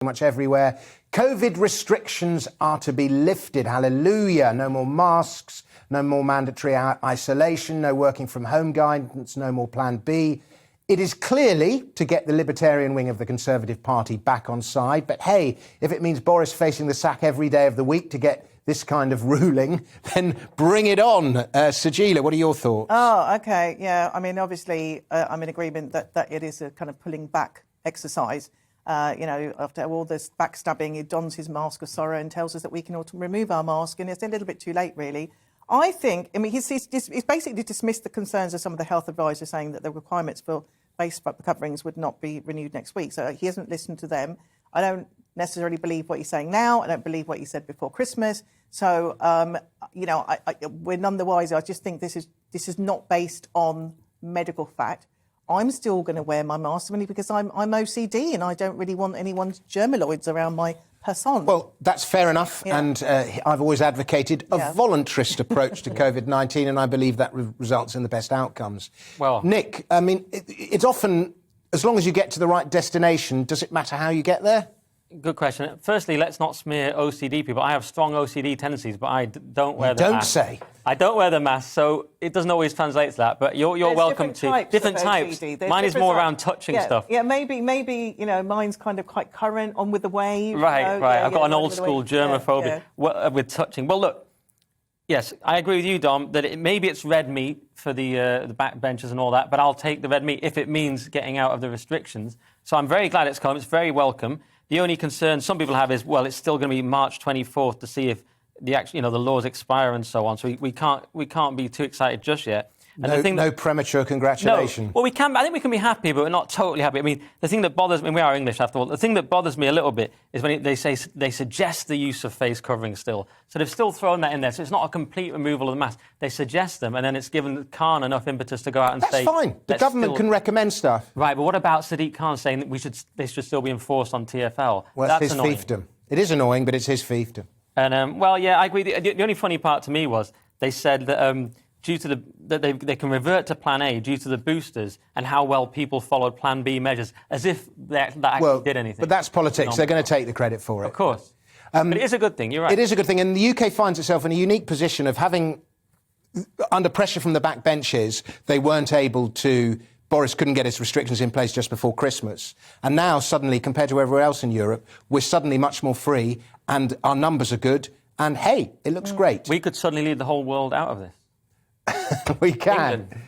much everywhere. COVID restrictions are to be lifted. Hallelujah. No more masks, no more mandatory isolation, no working from home guidance, no more Plan B. It is clearly to get the libertarian wing of the Conservative Party back on side. But hey, if it means Boris facing the sack every day of the week to get this kind of ruling, then bring it on. Sajila, what are your thoughts? Oh, OK. Yeah, I mean, obviously, I'm in agreement that it is a kind of pulling back exercise. After all this backstabbing, he dons his mask of sorrow and tells us that we can all remove our mask, and it's a little bit too late, really. I think, he's basically dismissed the concerns of some of the health advisors saying that the requirements for face coverings would not be renewed next week. So he hasn't listened to them. I don't necessarily believe what he's saying now. I don't believe what he said before Christmas. So, we're none the wiser. I just think this is not based on medical fact. I'm still going to wear my mask only because I'm OCD and I don't really want anyone's germaloids around my person. Well, that's fair enough. Yeah. And I've always advocated a voluntarist approach to COVID-19, and I believe that results in the best outcomes. Well, Nick, I mean, it's often, as long as you get to the right destination, does it matter how you get there? Good question. Firstly, let's not smear OCD people. I have strong OCD tendencies, but I don't wear the mask. Don't say. I don't wear the mask, so it doesn't always translate to that. But you're welcome to different types. Mine is more around touching stuff. Yeah, maybe mine's kind of quite current, on with the wave. Right. I've got an old school germophobia with touching. Well, look, yes, I agree with you, Dom, that maybe it's red meat for the backbenchers and all that, but I'll take the red meat if it means getting out of the restrictions. So I'm very glad it's come. It's very welcome. The only concern some people have is, well, it's still going to be March 24th to see if the laws expire and so on. So we can't be too excited just yet. And no premature congratulations. No. Well, I think we can be happy, but we're not totally happy. I mean, the thing that bothers me, we are English after all, the thing that bothers me a little bit is when they suggest the use of face covering still. So they've still thrown that in there. So it's not a complete removal of the mask. They suggest them, and then it's given Khan enough impetus to go out and say... That's fine. The government can recommend stuff. Right, but what about Sadiq Khan saying that they should still be enforced on TfL? Well, that's his fiefdom. It is annoying, but it's his fiefdom. And, I agree. The only funny part to me was they said that... due to they can revert to Plan A due to the boosters and how well people followed Plan B measures, as if that actually did anything. But that's politics. They're going to take the credit for it. Of course. But it is a good thing, you're right. It is a good thing. And the UK finds itself in a unique position of having, under pressure from the backbenches, they weren't able to... Boris couldn't get his restrictions in place just before Christmas. And now, suddenly, compared to everywhere else in Europe, we're suddenly much more free and our numbers are good. And, hey, it looks great. We could suddenly lead the whole world out of this. We can. England.